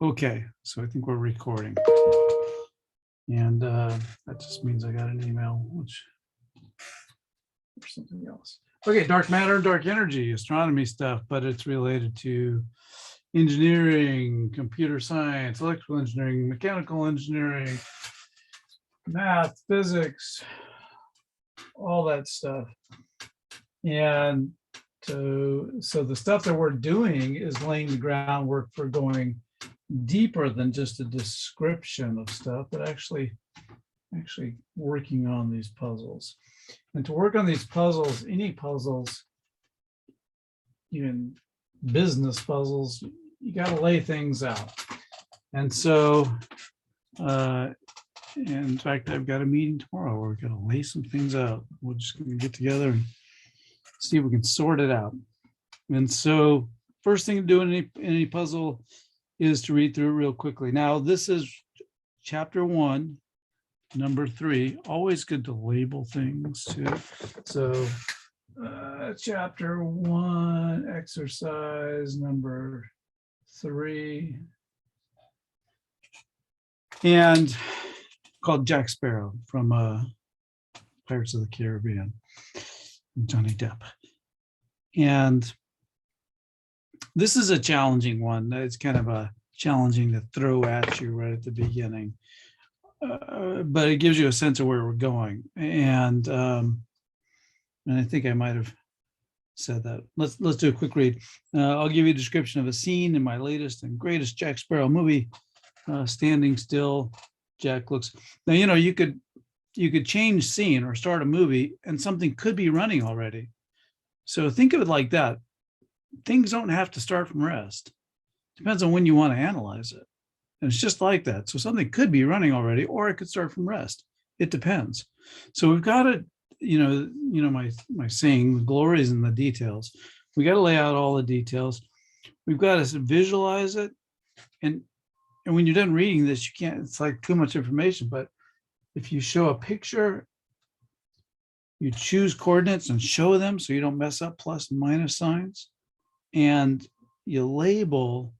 Okay, so I think we're recording. And that just means I got an email, which or something else. Okay, dark matter, dark energy, astronomy stuff, but it's related to engineering, computer science, electrical engineering, mechanical engineering, math, physics, all that stuff. And so the stuff that we're doing is laying the groundwork for going deeper than just a description of stuff, but actually working on these puzzles. And to work on these puzzles, any puzzles, even business puzzles, you got to lay things out. And so, in fact, I've got a meeting tomorrow where we're going to lay some things out. We're just going to get together and see if we can sort it out. And so, first thing to do in any puzzle is to read through it real quickly. Now, this is chapter 1, number 3. Always good to label things too. So, chapter 1, exercise number 3, and called Jack Sparrow from Pirates of the Caribbean, Johnny Depp. And this is a challenging one. It's kind of a challenging to throw at you right at the beginning, but it gives you a sense of where we're going. And I think I might have said that. Let's do a quick read. I'll give you a description of a scene in my latest and greatest Jack Sparrow movie, Standing Still. Jack looks. Now you could change scene or start a movie, and something could be running already. So think of it like that. Things don't have to start from rest. Depends on when you want to analyze it. And it's just like that. So something could be running already, or it could start from rest. It depends. So we've got to, my saying, the glory is in the details. We got to lay out all the details. We've got to visualize it. And when you're done reading this, you can't, it's like too much information. But if you show a picture, you choose coordinates and show them so you don't mess up plus and minus signs. And you label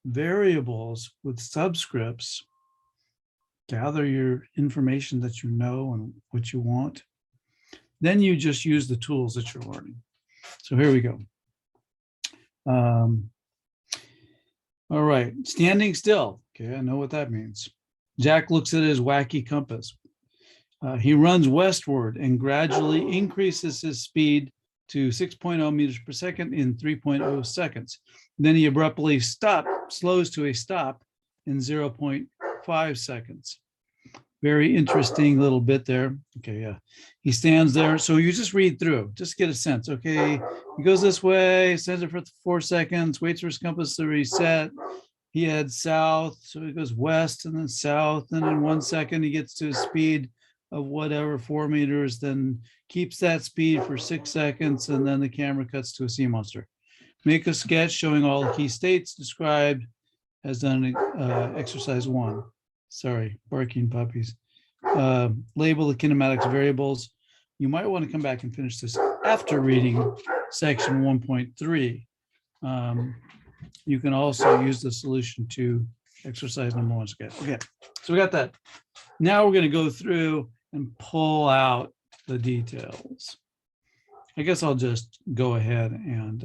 variables with subscripts, gather your information that you know and what you want. Then you just use the tools that you're learning. So here we go. All right, standing still. Okay, I know what that means. Jack looks at his wacky compass. He runs westward and gradually increases his speed to 6.0 meters per second in 3.0 seconds. Then he abruptly slows to a stop in 0.5 seconds. Very interesting little bit there. Okay, yeah. He stands there. So you just read through, just get a sense. Okay, he goes this way, stands there for 4 seconds, waits for his compass to reset. He heads south, so he goes west and then south. And in 1 second, he gets to a speed of whatever, 4 meters, then keeps that speed for 6 seconds, and then the camera cuts to a sea monster. Make a sketch showing all the key states described as done in exercise 1. Sorry, barking puppies. Label the kinematics variables. You might want to come back and finish this after reading section 1.3. You can also use the solution to exercise number 1 sketch. Okay, so we got that. Now we're going to go through and pull out the details. I guess I'll just go ahead and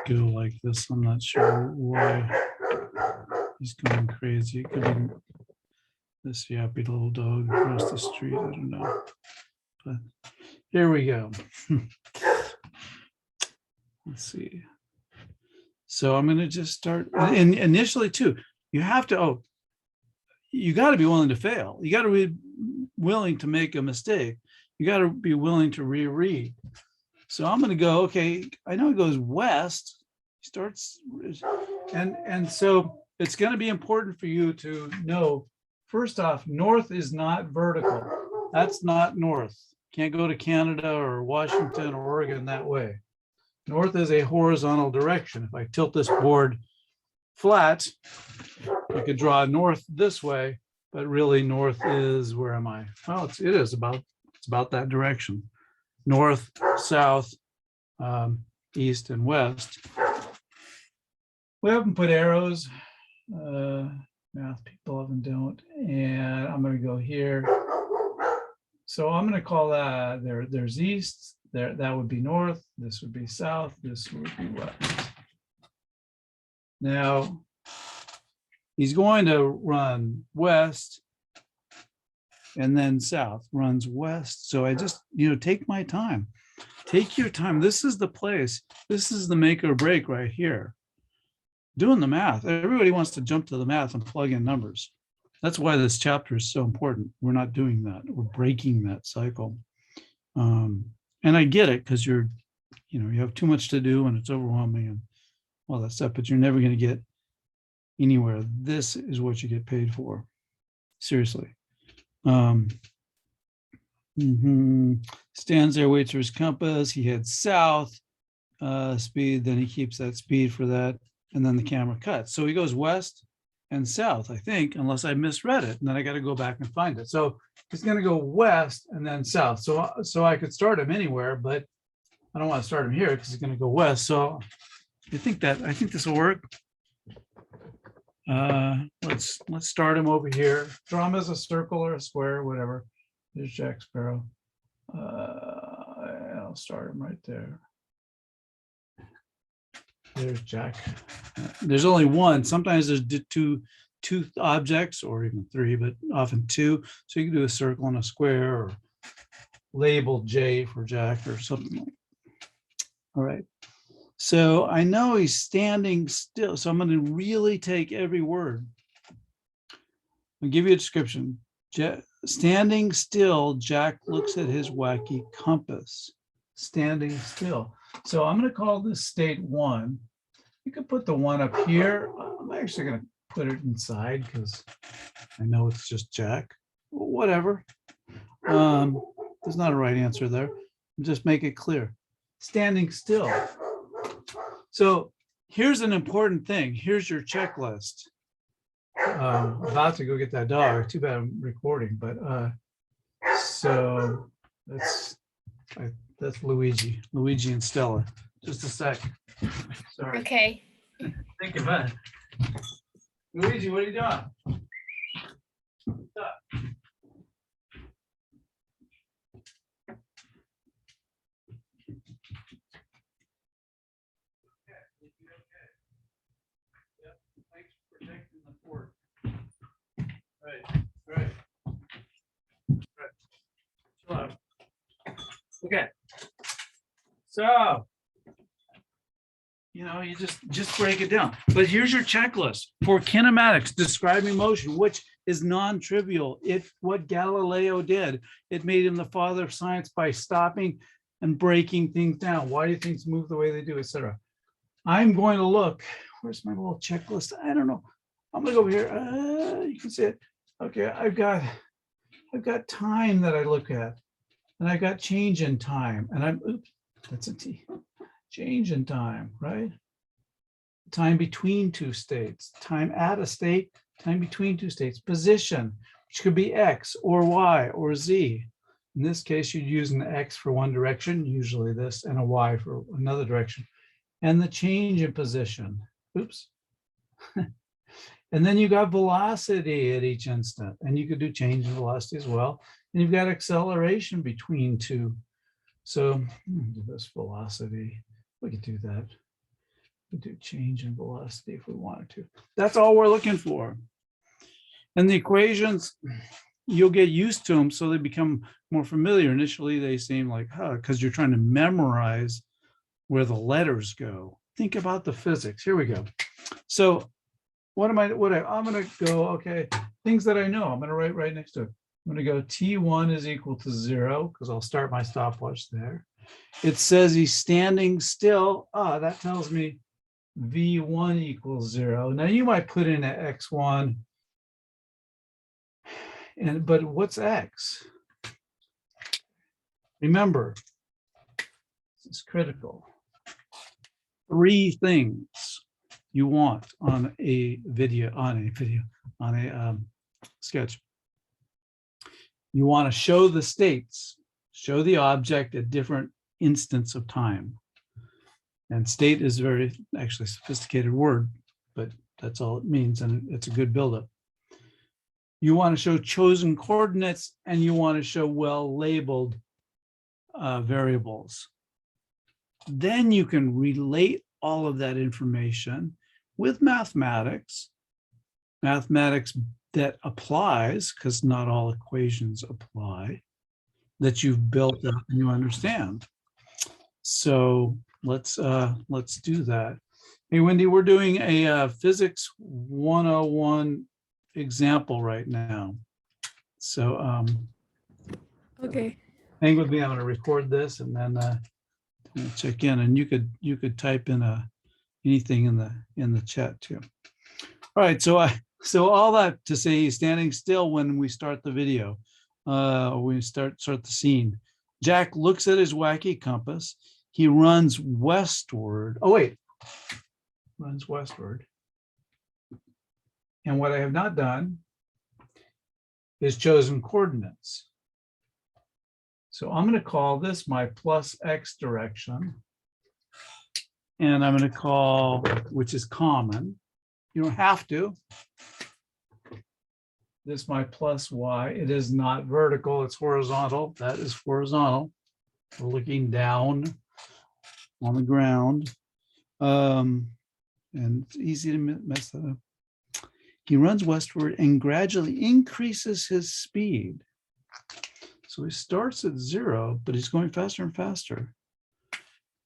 go like this. I'm not sure why he's going crazy. It could be this yappy little dog across the street. I don't know. But here we go. Let's see. So I'm going to just start. And initially, too, you have to, you got to be willing to fail. You got to be willing to make a mistake. You got to be willing to reread. So I'm going to go, okay, I know it goes west, starts, and so it's going to be important for you to know, first off, north is not vertical. That's not north. Can't go to Canada or Washington or Oregon that way. North is a horizontal direction. If I tilt this board flat, I could draw north this way, but really north is, where am I? Well, it's about that direction. North, south, east, and west. We often put arrows. Math people often don't. And I'm going to go here. So I'm going to call that there's east. That would be north. This would be south. This would be west. Now, he's going to run west and then south, runs west. So I just, take my time. Take your time. This is the place. This is the make or break right here. Doing the math. Everybody wants to jump to the math and plug in numbers. That's why this chapter is so important. We're not doing that. We're breaking that cycle. And I get it, because you have too much to do and it's overwhelming and all that stuff, but you're never going to get anywhere. This is what you get paid for. Seriously. Stands there, waits for his compass. He heads south, speed, then he keeps that speed for that. And then the camera cuts. So he goes west and south, I think, unless I misread it. And then I got to go back and find it. So he's going to go west and then south. So I could start him anywhere, but I don't want to start him here because he's going to go west. So I think this will work. Let's start him over here. Draw him as a circle or a square, whatever. There's Jack Sparrow. I'll start him right there. There's Jack. There's only one. Sometimes there's two objects, or even three, but often two. So you can do a circle and a square, or label J for Jack or something like that. All right. So I know he's standing still. So I'm going to really take every word. I'll give you a description. Standing still, Jack looks at his wacky compass. Standing still. So I'm going to call this state 1. You could put the 1 up here. I'm actually going to put it inside because I know it's just Jack. Whatever. There's not a right answer there. Just make it clear. Standing still. So here's an important thing. Here's your checklist. About to go get that dog. Too bad I'm recording, but so that's Luigi and Stella. Just a sec. Sorry. Okay. Think about it. Luigi, what are you doing? What's up? Thanks for protecting the fort. Right. Hello. Okay. So, you just break it down. But here's your checklist for kinematics, describing motion, which is non-trivial. What Galileo did, it made him the father of science by stopping and breaking things down. Why do things move the way they do, etc. I'm going to look. Where's my little checklist? I don't know. I'm going to go over here. You can see it. Okay, I've got time that I look at, and I got change in time, and oops, that's a T. Change in time, right? Time between two states, time at a state, time between two states, position, which could be X or Y or Z. In this case, you'd use an X for one direction, usually this, and a Y for another direction. And the change in position, oops. And then you got velocity at each instant, and you could do change in velocity as well. And you've got acceleration between two. So do this velocity. We could do that. We could do change in velocity if we wanted to. That's all we're looking for. And the equations, you'll get used to them so they become more familiar. Initially, they seem like, because you're trying to memorize where the letters go. Think about the physics. Here we go. So I'm going to go, okay, things that I know, I'm going to write right next to it. I'm going to go T1 is equal to 0 because I'll start my stopwatch there. It says he's standing still. That tells me V1 equals 0. Now you might put in an X1, but what's X? Remember, this is critical. 3 things you want on a sketch. You want to show the states, show the object at different instants of time. And state is a very actually sophisticated word. That's all it means, and it's a good buildup. You want to show chosen coordinates, and you want to show well-labeled variables. Then you can relate all of that information with mathematics. Mathematics that applies, because not all equations apply, that you've built up and you understand. So let's do that. Hey, Wendy, we're doing a Physics 101 example right now. So Okay. hang with me. I'm going to record this and then check in. And you could type in anything in the chat too. All right. So all that to say, he's standing still when we start the video. We start the scene. Jack looks at his wacky compass. He runs westward. Oh, wait. Runs westward. And what I have not done is chosen coordinates. So I'm going to call this my plus X direction. And I'm going to call, which is common. You don't have to. This my plus Y. It is not vertical, it's horizontal. That is horizontal. We're looking down on the ground. And it's easy to mess that up. He runs westward and gradually increases his speed. So he starts at 0, but he's going faster and faster.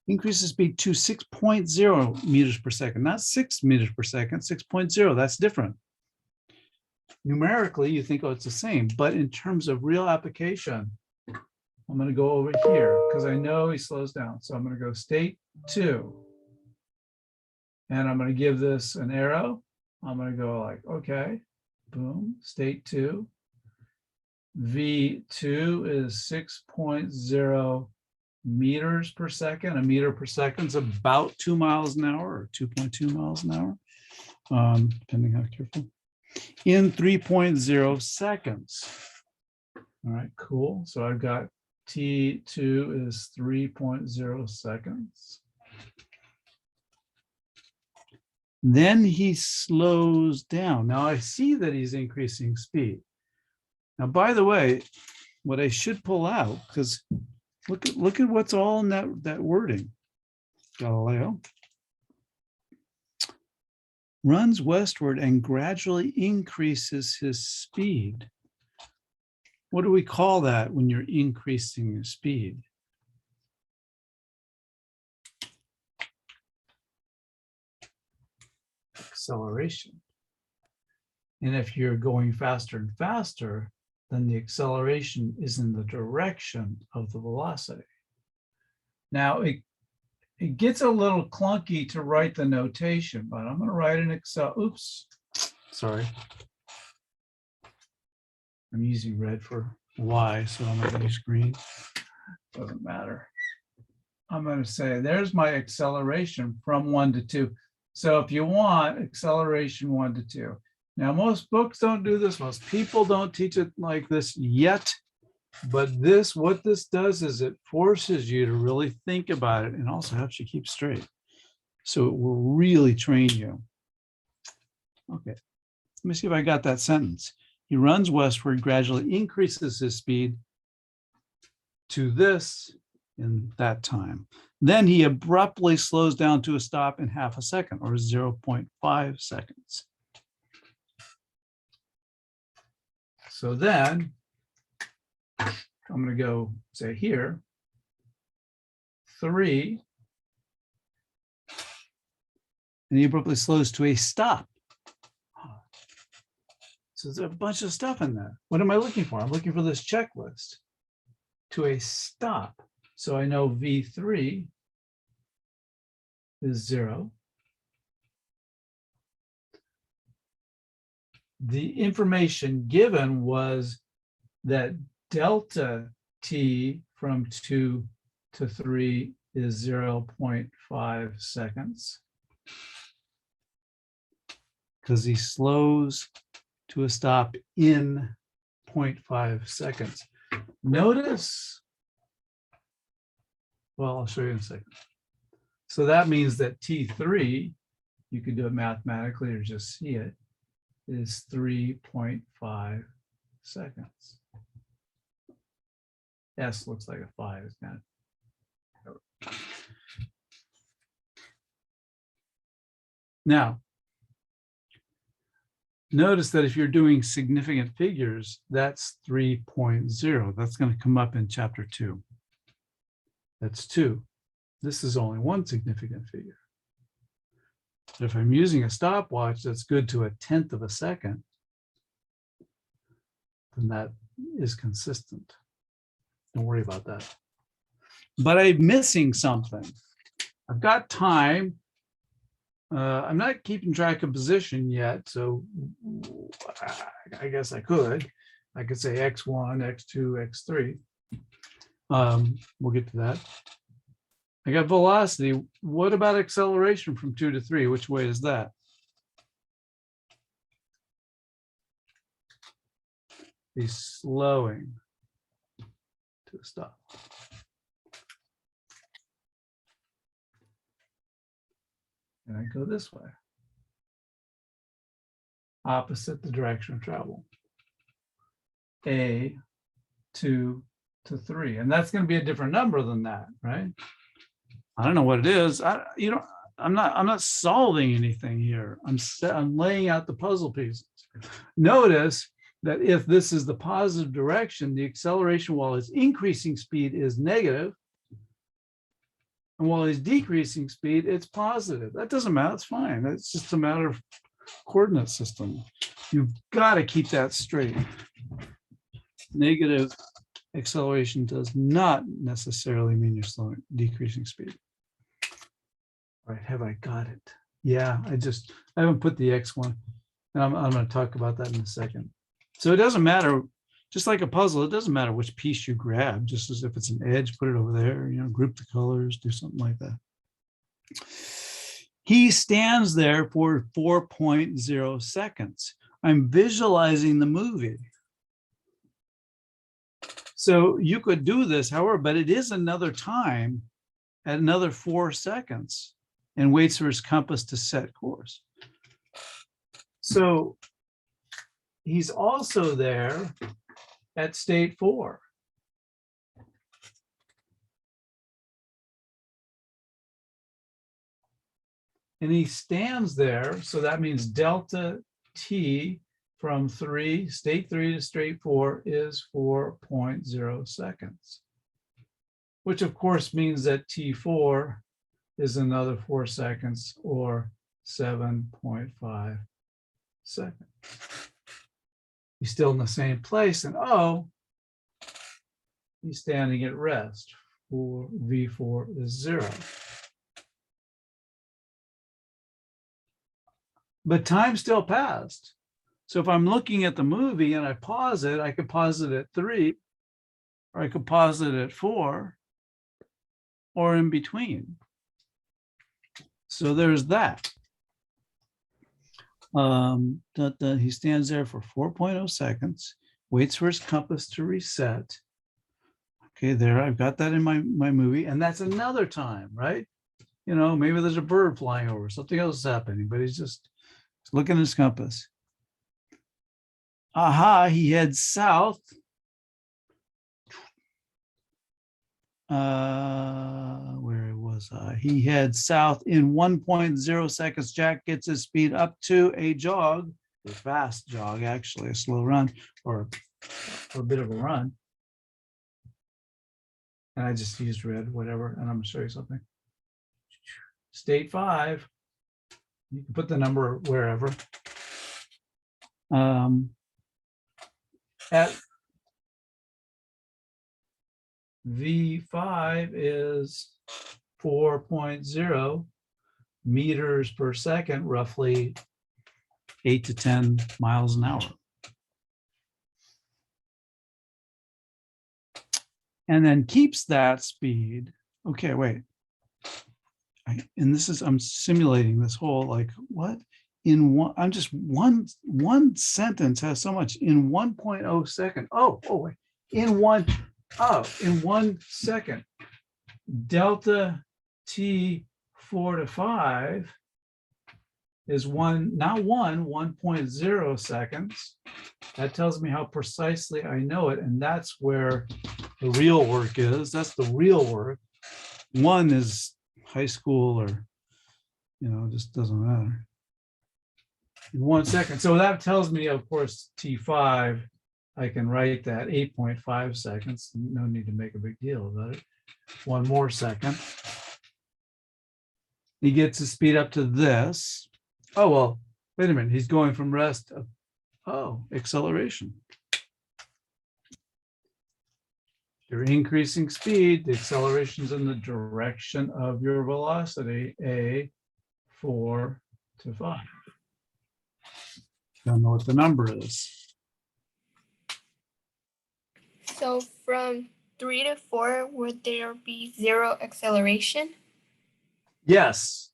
Increases speed to 6.0 meters per second, not 6 meters per second, 6.0, that's different. Numerically, you think, oh, it's the same, but in terms of real application, I'm going to go over here because I know he slows down. So I'm going to go state 2. And I'm going to give this an arrow. I'm going to go like, okay, boom, state 2. V2 is 6.0 meters per second. A meter per second is about 2 miles an hour or 2.2 miles an hour, depending how careful. In 3.0 seconds. All right, cool. So I've got T2 is 3.0 seconds. Then he slows down. Now I see that he's increasing speed. Now, by the way, what I should pull out, because look at what's all in that wording. Galileo runs westward and gradually increases his speed. What do we call that when you're increasing your speed? Acceleration. And if you're going faster and faster, then the acceleration is in the direction of the velocity. Now, it gets a little clunky to write the notation, but I'm going to write an Excel. Oops, sorry. I'm using red for Y, so I'm going to use green. Doesn't matter. I'm going to say there's my acceleration from 1 to 2. So if you want acceleration 1 to 2. Now, most books don't do this. Most people don't teach it like this yet. But what this does is it forces you to really think about it and also helps you keep straight. So it will really train you. Okay, let me see if I got that sentence. He runs westward, gradually increases his speed to this in that time. Then he abruptly slows down to a stop in half a second or 0.5 seconds. So then I'm going to go say here, 3, and he abruptly slows to a stop. So there's a bunch of stuff in there. What am I looking for? I'm looking for this checklist. To a stop. So I know V3 is 0. The information given was that delta T from 2 to 3 is 0.5 seconds. Because he slows to a stop in 0.5 seconds. Notice, well, I'll show you in a second. So that means that T3 you could do it mathematically or just see it, is 3.5 seconds. S looks like a 5, it's not. Now, notice that if you're doing significant figures, that's 3.0. That's going to come up in chapter 2. That's 2. This is only one significant figure. But if I'm using a stopwatch that's good to 1/10 of a second, then that is consistent. Don't worry about that. But I'm missing something. I've got time. I'm not keeping track of position yet, so I guess I could. I could say X1, X2, X3. We'll get to that. I got velocity. What about acceleration from 2 to 3? Which way is that? He's slowing to a stop. And I go this way. Opposite the direction of travel. A, 2 to 3. And that's going to be a different number than that, right? I don't know what it is. I'm not solving anything here. I'm laying out the puzzle pieces. Notice that if this is the positive direction, the acceleration while it's increasing speed is negative. And while it's decreasing speed, it's positive. That doesn't matter. It's fine. It's just a matter of coordinate system. You've got to keep that straight. Negative acceleration does not necessarily mean you're decreasing speed. All right, have I got it? Yeah, I haven't put the X one. And I'm going to talk about that in a second. So it doesn't matter, just like a puzzle, it doesn't matter which piece you grab, just as if it's an edge, put it over there, group the colors, do something like that. He stands there for 4.0 seconds. I'm visualizing the movie. So you could do this, however, but it is another time at another 4 seconds and waits for his compass to set course. So he's also there at state 4. And he stands there, so that means delta t from state 3 to state 4 is 4.0 seconds, which of course means that T4 is another 4 seconds or 7.5 seconds. He's still in the same place, and he's standing at rest. V4 is 0. But time still passed. So if I'm looking at the movie and I pause it, I could pause it at 3, or I could pause it at 4, or in between. So there's that. He stands there for 4.0 seconds, waits for his compass to reset. Okay, there, I've got that in my movie, and that's another time, right? Maybe there's a bird flying over, something else is happening, but he's just looking at his compass. Aha, he heads south. Where was I? He heads south in 1.0 seconds. Jack gets his speed up to a jog, a fast jog, actually, a slow run, or a bit of a run. And I just used red, whatever, and I'm going to show you something. State 5. You can put the number wherever. At V5 is 4.0 meters per second, roughly 8 to 10 miles an hour. And then keeps that speed. Okay, wait. I'm simulating this whole, like, what? I'm just one sentence has so much in 1.0 second. Wait. In 1 second, delta T 4 to 5 is 1.0 seconds. That tells me how precisely I know it, and that's where the real work is. That's the real work. 1 is high school, or just doesn't matter. In 1 second. So that tells me, of course, T5, I can write that 8.5 seconds. No need to make a big deal about it. 1 more second. He gets to speed up to this. Oh, well, wait a minute. He's going from rest to, acceleration. You're increasing speed. The acceleration's in the direction of your velocity, A, 4 to 5. Don't know what the number is. So from 3 to 4, would there be 0 acceleration? Yes,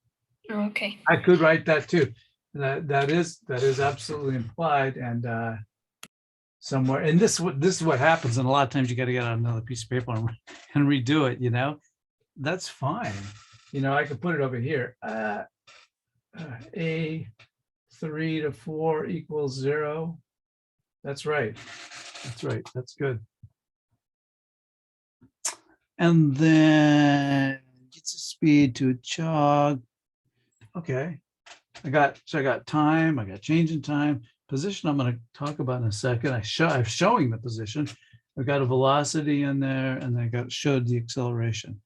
Okay. I could write that too. That is absolutely implied, and somewhere. And this is what happens. And a lot of times you got to get out another piece of paper and redo it. That's fine. I could put it over here. A 3 to 4 equals 0. That's right. That's right. That's good. And then gets a speed to a jog. Okay. I got time. I got change in time. Position I'm going to talk about in a second. I'm showing the position. I've got a velocity in there, and I showed the acceleration.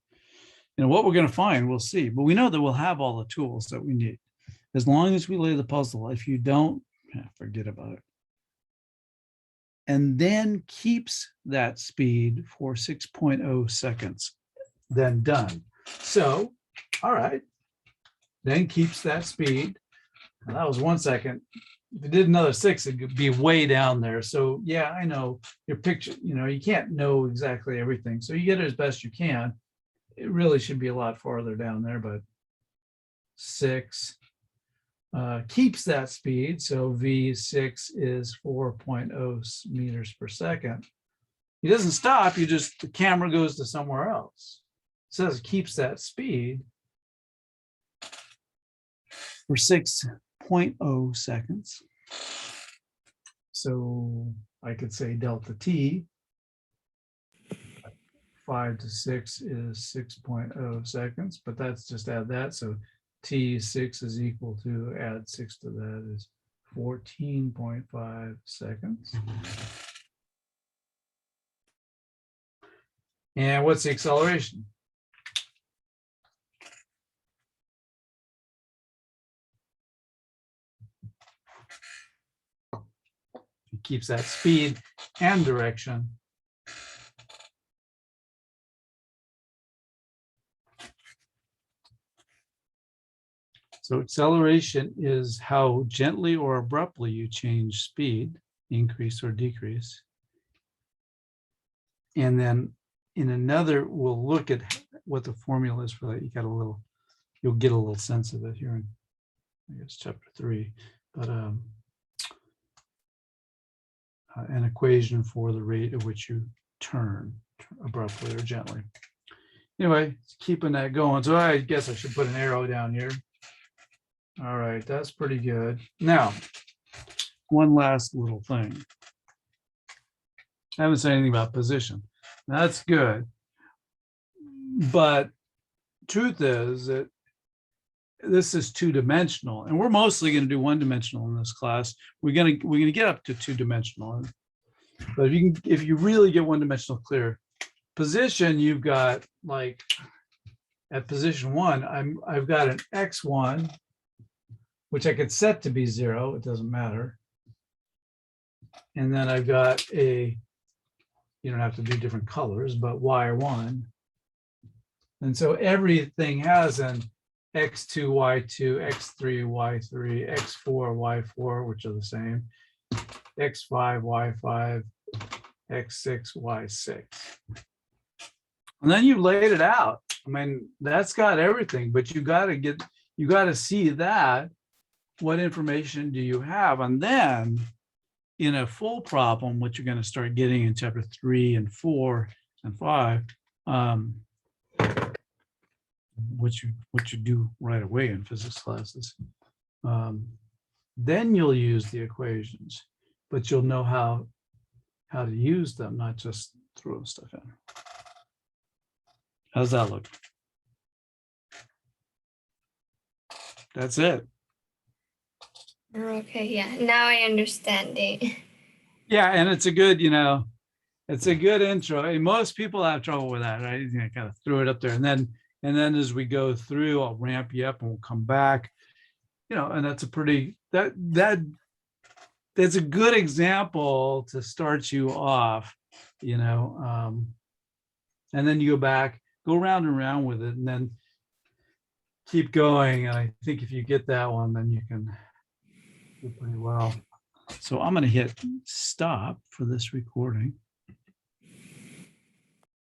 What we're going to find, we'll see. But we know that we'll have all the tools that we need. As long as we lay the puzzle. If you don't, forget about it. And then keeps that speed for 6.0 seconds. Then done. So, all right. Then keeps that speed. And that was 1 second. If it did another 6, it could be way down there. So yeah, I know your picture, you can't know exactly everything. So you get it as best you can. It really should be a lot farther down there, but 6 keeps that speed. So V6 is 4.0 meters per second. He doesn't stop. The camera goes to somewhere else. It says it keeps that speed for 6.0 seconds. So I could say delta T, 5 to 6 is 6.0 seconds, but that's just add that. So T6 is equal to, add 6 to that is 14.5 seconds. And what's the acceleration? It keeps that speed and direction. So acceleration is how gently or abruptly you change speed, increase or decrease. And then in another, we'll look at what the formula is for that. You'll get a little sense of it here in, I guess, chapter 3. But an equation for the rate at which you turn abruptly or gently. Anyway, keeping that going. So I guess I should put an arrow down here. All right, that's pretty good. Now, one last little thing. I haven't said anything about position. That's good. But truth is that this is two-dimensional, and we're mostly going to do one-dimensional in this class. We're going to get up to two-dimensional. But if you really get one-dimensional clear, position, you've got, like at position 1, I've got an x1, which I could set to be 0. It doesn't matter. And then I've got you don't have to do different colors, but y1. And so everything has an x2, y2, x3, y3, x4, y4, which are the same, x5, y5, x6, y6. And then you laid it out. I mean, that's got everything, but you got to see that. What information do you have? And then in a full problem, what you're going to start getting in chapter 3 and 4 and 5, what you do right away in physics classes, Then you'll use the equations, but you'll know how to use them, not just throw stuff in. How's that look? That's it. Okay, yeah. Now I understand it. Yeah, and it's a good, it's a good intro. And most people have trouble with that, right? Kind of throw it up there, and then as we go through, I'll ramp you up, and we'll come back. And that's a pretty that's a good example to start you off. And then you go back, go round and round with it, and then keep going. And I think if you get that one, then you can do pretty well. So I'm going to hit stop for this recording.